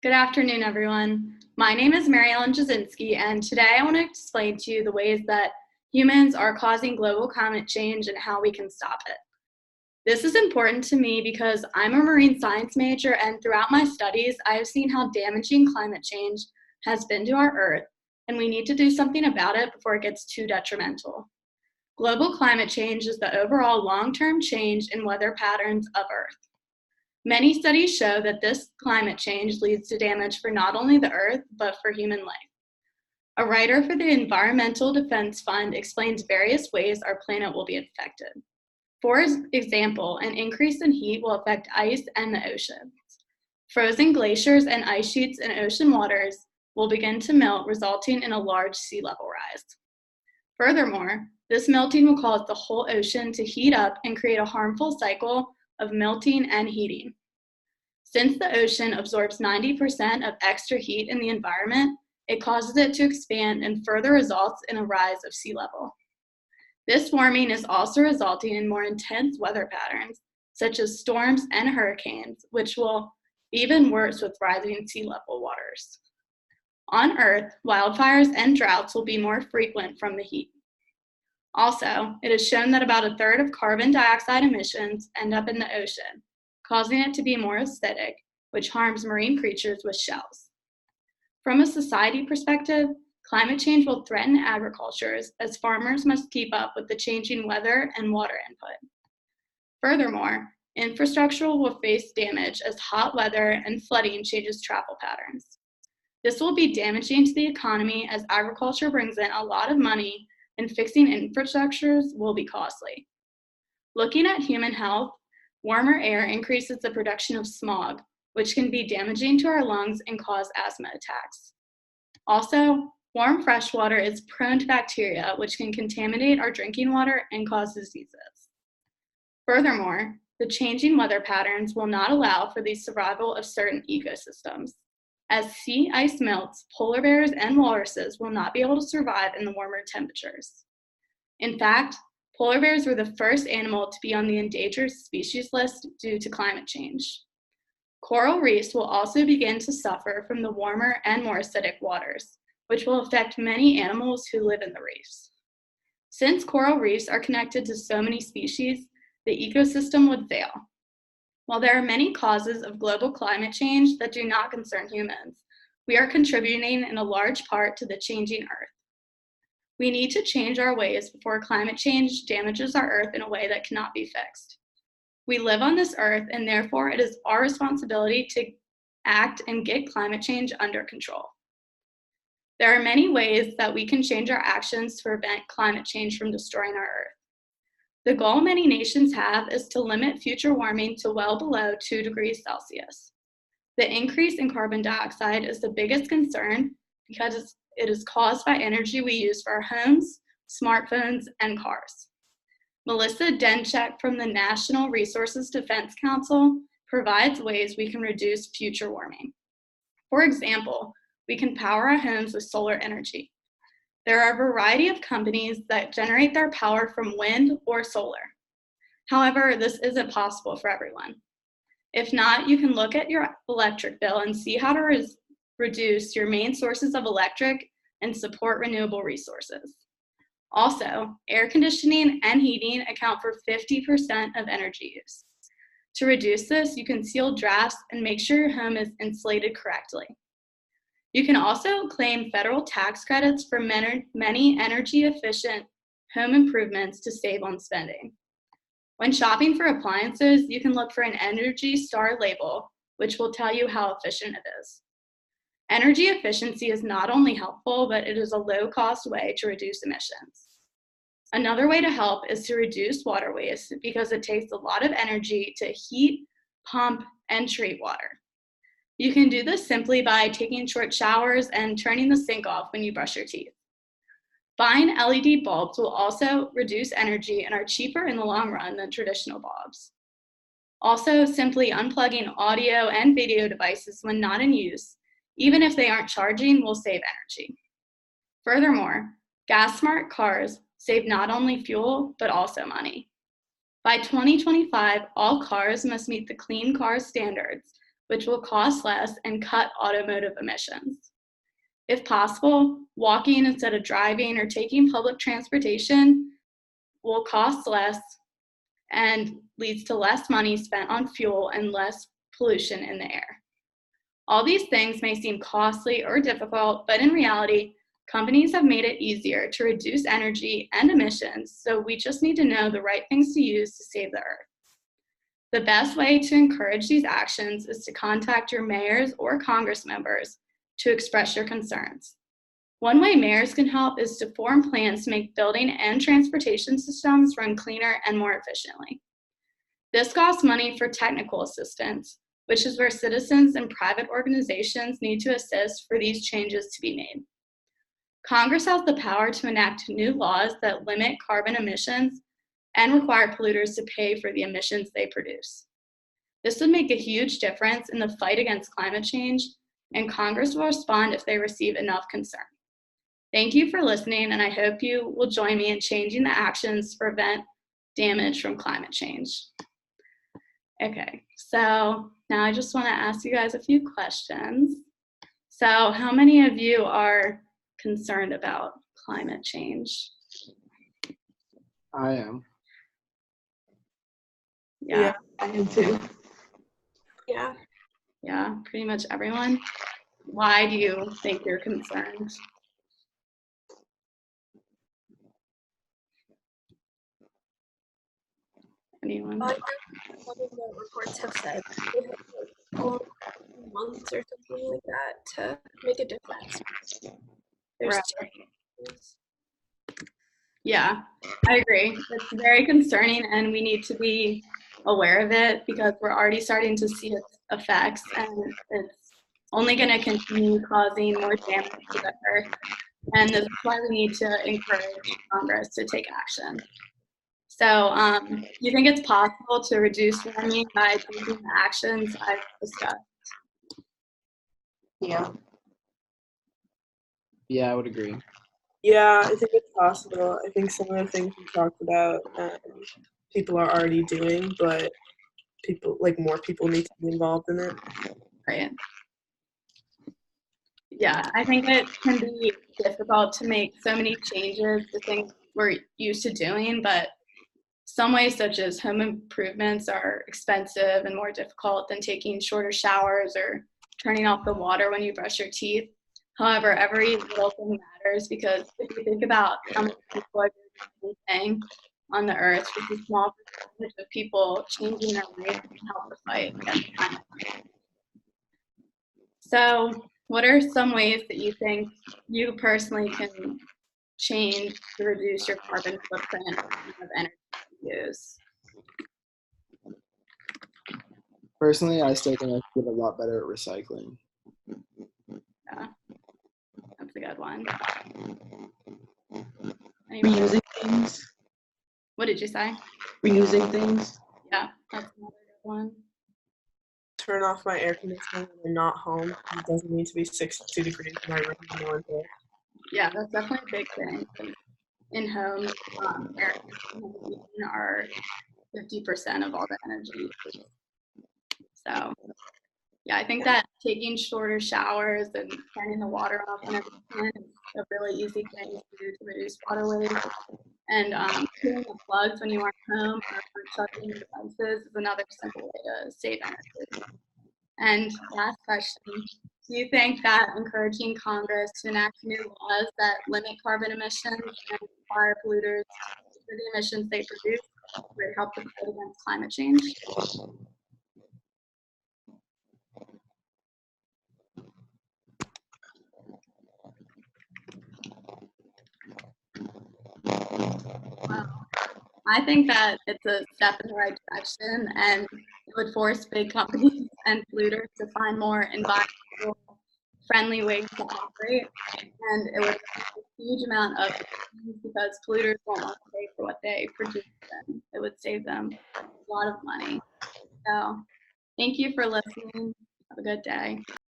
Good afternoon, everyone. My name is Mary Ellen Jasinski, and today I want to explain to you the ways that humans are causing global climate change and how we can stop it. This is important to me because I'm a marine science major, and throughout my studies, I have seen how damaging climate change has been to our Earth, and we need to do something about it before it gets too detrimental. Global climate change is the overall long-term change in weather patterns of Earth. Many studies show that this climate change leads to damage for not only the Earth, but for human life. A writer for the Environmental Defense Fund explains various ways our planet will be affected. For example, an increase in heat will affect ice and the oceans. Frozen glaciers and ice sheets in ocean waters will begin to melt, resulting in a large sea level rise. Furthermore, this melting will cause the whole ocean to heat up and create a harmful cycle of melting and heating. Since the ocean absorbs 90% of extra heat in the environment, it causes it to expand and further results in a rise of sea level. This warming is also resulting in more intense weather patterns, such as storms and hurricanes, which will be even worse with rising sea level waters. On Earth, wildfires and droughts will be more frequent from the heat. Also, it is shown that about a third of carbon dioxide emissions end up in the ocean, causing it to be more acidic, which harms marine creatures with shells. From a society perspective, climate change will threaten agriculture as farmers must keep up with the changing weather and water input. Furthermore, infrastructure will face damage as hot weather and flooding changes travel patterns. This will be damaging to the economy as agriculture brings in a lot of money and fixing infrastructures will be costly. Looking at human health, warmer air increases the production of smog, which can be damaging to our lungs and cause asthma attacks. Also, warm fresh water is prone to bacteria, which can contaminate our drinking water and cause diseases. Furthermore, the changing weather patterns will not allow for the survival of certain ecosystems. As sea ice melts, polar bears and walruses will not be able to survive in the warmer temperatures. In fact, polar bears were the first animal to be on the endangered species list due to climate change. Coral reefs will also begin to suffer from the warmer and more acidic waters, which will affect many animals who live in the reefs. Since coral reefs are connected to so many species, the ecosystem would fail. While there are many causes of global climate change that do not concern humans, we are contributing in a large part to the changing Earth. We need to change our ways before climate change damages our Earth in a way that cannot be fixed. We live on this Earth, and therefore it is our responsibility to act and get climate change under control. There are many ways that we can change our actions to prevent climate change from destroying our Earth. The goal many nations have is to limit future warming to well below 2 degrees Celsius. The increase in carbon dioxide is the biggest concern because it is caused by energy we use for our homes, smartphones, and cars. Melissa Denchek from the National Resources Defense Council provides ways we can reduce future warming. For example, we can power our homes with solar energy. There are a variety of companies that generate their power from wind or solar. However, this isn't possible for everyone. If not, you can look at your electric bill and see how to reduce your main sources of electric and support renewable resources. Also, air conditioning and heating account for 50% of energy use. To reduce this, you can seal drafts and make sure your home is insulated correctly. You can also claim federal tax credits for many energy-efficient home improvements to save on spending. When shopping for appliances, you can look for an Energy Star label, which will tell you how efficient it is. Energy efficiency is not only helpful, but it is a low-cost way to reduce emissions. Another way to help is to reduce water waste because it takes a lot of energy to heat, pump, and treat water. You can do this simply by taking short showers and turning the sink off when you brush your teeth. Buying LED bulbs will also reduce energy and are cheaper in the long run than traditional bulbs. Also, simply unplugging audio and video devices when not in use, even if they aren't charging, will save energy. Furthermore, gas-smart cars save not only fuel, but also money. By 2025, all cars must meet the Clean Car standards, which will cost less and cut automotive emissions. If possible, walking instead of driving or taking public transportation will cost less and leads to less money spent on fuel and less pollution in the air. All these things may seem costly or difficult, but in reality, companies have made it easier to reduce energy and emissions, so we just need to know the right things to use to save the Earth. The best way to encourage these actions is to contact your mayors or Congress members to express your concerns. One way mayors can help is to form plans to make building and transportation systems run cleaner and more efficiently. This costs money for technical assistance, which is where citizens and private organizations need to assist for these changes to be made. Congress has the power to enact new laws that limit carbon emissions and require polluters to pay for the emissions they produce. This would make a huge difference in the fight against climate change, and Congress will respond if they receive enough concern. Thank you for listening, and I hope you will join me in changing the actions to prevent damage from climate change. Okay, so now I just want to ask you guys a few questions. So how many of you are concerned about climate change? I am. Yeah, I am too. yeah, pretty much everyone. Why do you think you're concerned? Anyone? One of the reports have said they have like almost months or something like that to make a difference. There's Right. Yeah, I agree. It's very concerning, and we need to be aware of it because we're already starting to see its effects, and it's only going to continue causing more damage to the earth. And this is why we need to encourage Congress to take action. So, you think it's possible to reduce warming by taking the actions I've discussed? Yeah. Yeah, I would agree. Yeah, I think it's possible. I think some of the things we talked about, people are already doing, but more people need to be involved in it. Right. Yeah, I think it can be difficult to make so many changes to things we're used to doing, but some ways, such as home improvements, are expensive and more difficult than taking shorter showers or turning off the water when you brush your teeth. However, every little thing matters because if you think about how many people are doing anything on the earth, just a small percentage of people changing their ways can help the fight against climate change. So, what are some ways that you think you personally can change to reduce your carbon footprint of energy you use? Personally, I still think I could get a lot better at recycling. Yeah, that's a good one. Reusing things. What did you say? Reusing things. Yeah, that's another good one. Turn off my air conditioning when I'm not home. It doesn't need to be 62 degrees in my room anymore. Yeah, that's definitely a big thing. In home, air conditioning are 50% of all the energy. So, yeah, I think that taking shorter showers and turning the water off whenever you can is a really easy thing to do to reduce water waste. And cleaning the plugs when you aren't home or shutting your devices is another simple way to save energy. And last question, do you think that encouraging Congress to enact new laws that limit carbon emissions and require polluters for the emissions they produce would help the fight against climate change? Well, I think that it's a step in the right direction, and it would force big companies and polluters to find more environmental friendly ways to operate, and it would save a huge amount of emissions because polluters won't want to pay for what they produce, and it would save them a lot of money. So, thank you for listening. Have a good day.